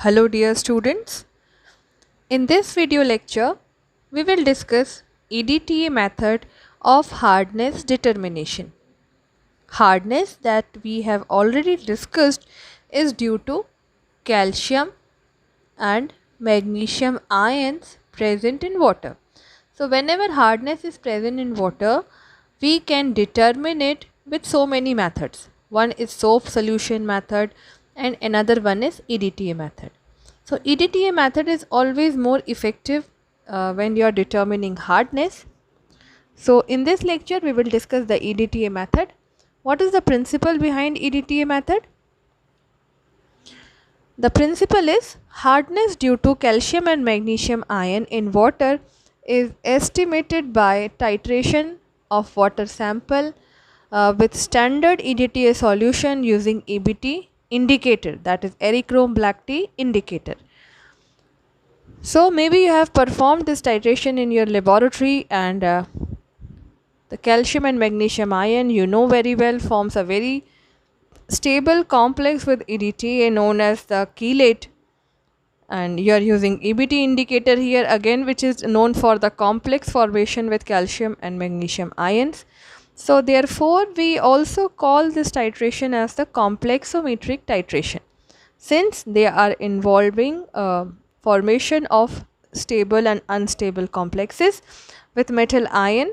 Hello dear students. In this video lecture, we will discuss EDTA method of hardness determination. Hardness that we have already discussed is due to calcium and magnesium ions present in water. So whenever hardness is present in water, we can determine it with so many methods. One is soap solution method and another one is EDTA method. So EDTA method is always more effective when you are determining hardness. So in this lecture we will discuss the EDTA method. What is the principle behind EDTA method? The principle is hardness due to calcium and magnesium ion in water is estimated by titration of water sample with standard EDTA solution using EBT indicator, that is Erichrome black tea indicator. So maybe you have performed this titration in your laboratory and the calcium and magnesium ion you know very well forms a very stable complex with EDTA known as the chelate, and you are using EBT indicator here again, which is known for the complex formation with calcium and magnesium ions. So therefore we also call this titration as the complexometric titration, since they are involving formation of stable and unstable complexes with metal ion.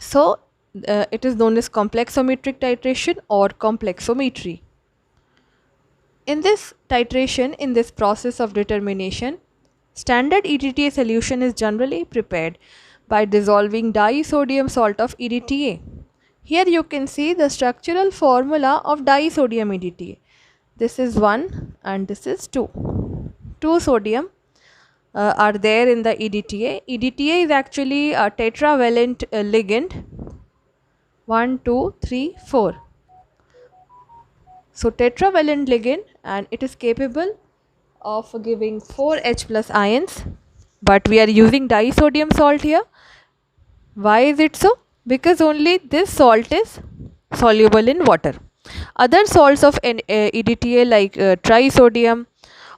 So it is known as complexometric titration or complexometry. In this titration, in this process of determination, standard EDTA solution is generally prepared by dissolving disodium salt of EDTA. Here you can see the structural formula of disodium EDTA. This is 1 and this is 2. 2 sodium are there in the EDTA. EDTA is actually a tetravalent ligand. 1, 2, 3, 4. So tetravalent ligand, and it is capable of giving 4 H plus ions, but we are using disodium salt here. Why is it so? Because only this salt is soluble in water. Other salts of EDTA like trisodium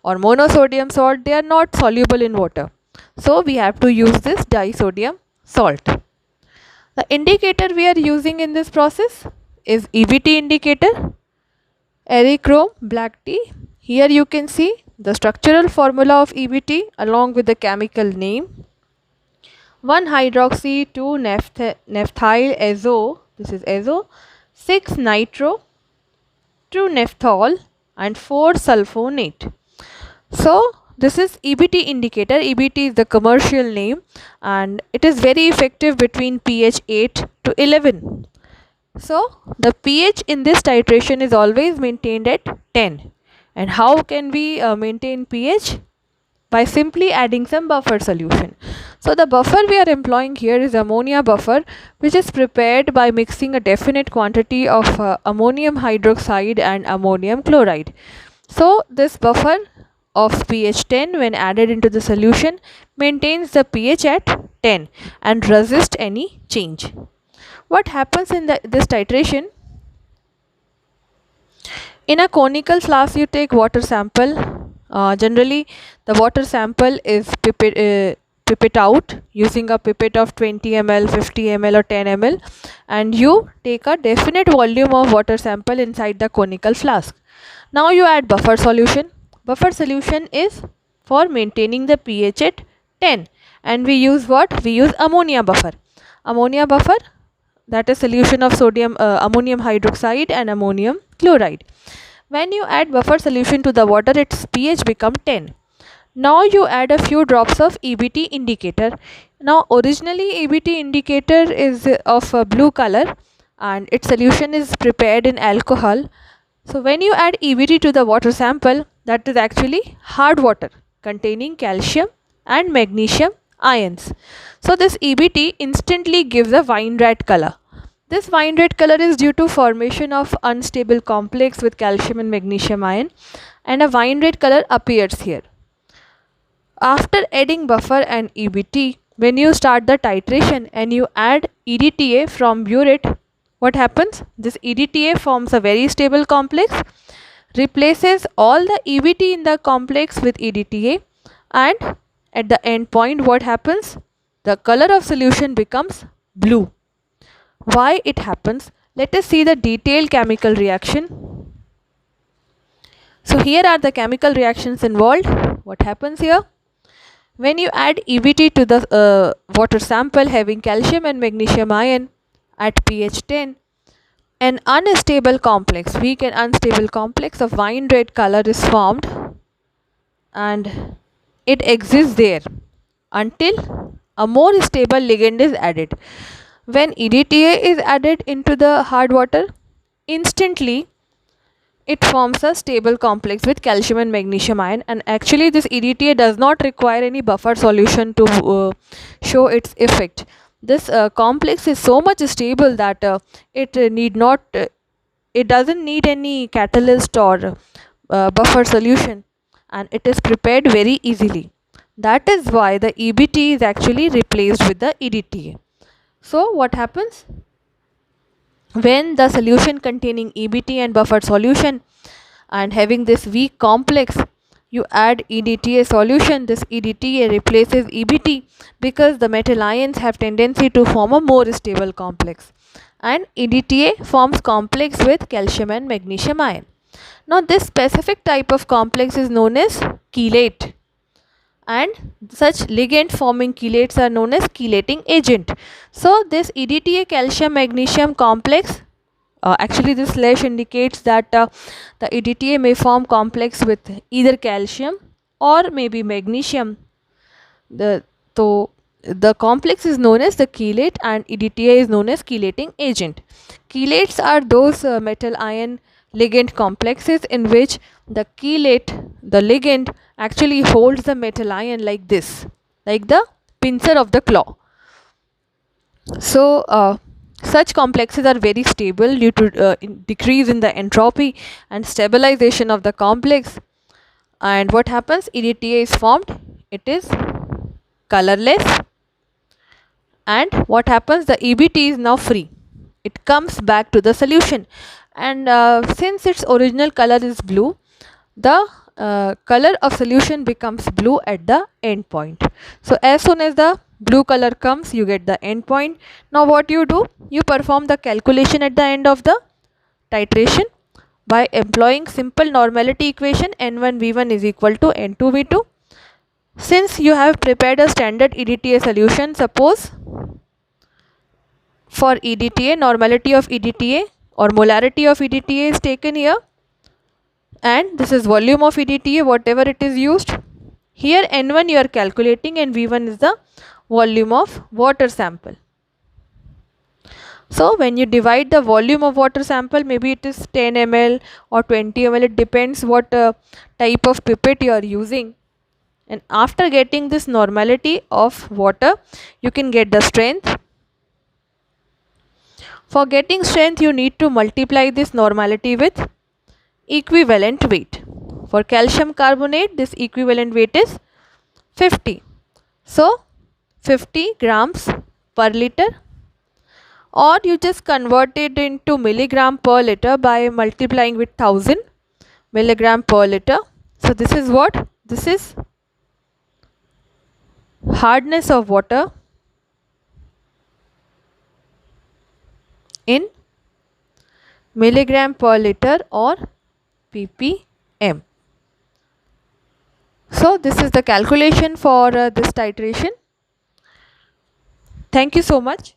or monosodium salt, they are not soluble in water. So we have to use this disodium salt. The indicator we are using in this process is EBT indicator, Erichrome black tea. Here you can see the structural formula of EBT along with the chemical name. 1 hydroxy, 2 naphthyl azo, this is azo, 6 nitro, 2 naphthol and 4 sulfonate. So this is EBT indicator. EBT is the commercial name and it is very effective between pH 8 to 11. So the pH in this titration is always maintained at 10. And how can we maintain pH? By simply adding some buffer solution. So the buffer we are employing here is ammonia buffer, which is prepared by mixing a definite quantity of ammonium hydroxide and ammonium chloride. So this buffer of pH 10 when added into the solution maintains the pH at 10 and resists any change. What happens in this titration? In a conical flask you take water sample. Generally the water sample is pipette out using a pipette of 20 ml, 50 ml or 10 ml, and you take a definite volume of water sample inside the conical flask. Now you add buffer solution. Buffer solution is for maintaining the pH at 10, and we use what? We use ammonia buffer. Ammonia buffer, that is solution of sodium ammonium hydroxide and ammonium chloride. When you add buffer solution to the water, its pH become 10. Now you add a few drops of EBT indicator. Now originally EBT indicator is of a blue color and its solution is prepared in alcohol. So when you add EBT to the water sample, that is actually hard water containing calcium and magnesium ions. So this EBT instantly gives a wine red color. This wine red color is due to formation of unstable complex with calcium and magnesium ion, and a wine red color appears here. After adding buffer and EBT, when you start the titration and you add EDTA from burette, what happens? This EDTA forms a very stable complex, replaces all the EBT in the complex with EDTA, and at the end point what happens? The color of solution becomes blue. Why it happens? Let us see the detailed chemical reaction. So here are the chemical reactions involved. What happens here? When you add EBT to the water sample having calcium and magnesium ion at pH 10, an unstable complex, weak and unstable complex of wine red color is formed, and it exists there until a more stable ligand is added. When EDTA is added into the hard water, instantly it forms a stable complex with calcium and magnesium ion, and actually this EDTA does not require any buffer solution to show its effect. This complex is so much stable that it doesn't need any catalyst or buffer solution, and it is prepared very easily. That is why the EBT is actually replaced with the EDTA. So what happens? When the solution containing EBT and buffer solution and having this weak complex, you add EDTA solution, this EDTA replaces EBT because the metal ions have tendency to form a more stable complex, and EDTA forms complex with calcium and magnesium ion. Now this specific type of complex is known as chelate, and such ligand forming chelates are known as chelating agent. So this EDTA calcium magnesium complex, actually this slash indicates that the EDTA may form complex with either calcium or maybe magnesium. So the complex is known as the chelate and EDTA is known as chelating agent. Chelates are those metal ion ligand complexes in which the chelate, the ligand, actually holds the metal ion like this, like the pincer of the claw. So such complexes are very stable due to decrease in the entropy and stabilization of the complex. And what happens? EDTA is formed, it is colorless, and what happens? The EBT is now free, it comes back to the solution, and since its original color is blue, the color of solution becomes blue at the end point. So as soon as the blue color comes, you get the end point. Now what you do? You perform the calculation at the end of the titration by employing simple normality equation N1V1 is equal to N2V2. Since you have prepared a standard EDTA solution, suppose for EDTA, normality of EDTA or molarity of EDTA is taken here, and this is volume of EDTA, whatever it is used. Here N1 you are calculating and V1 is the volume of water sample. So when you divide the volume of water sample, maybe it is 10 ml or 20 ml, it depends what type of pipette you are using. And after getting this normality of water, you can get the strength. For getting strength, you need to multiply this normality with equivalent weight. For calcium carbonate, this equivalent weight is 50. So 50 grams per liter, or you just convert it into milligram per liter by multiplying with 1000 milligram per liter. So this is what? This is hardness of water in milligram per liter or ppm. So this is the calculation for this titration. Thank you so much.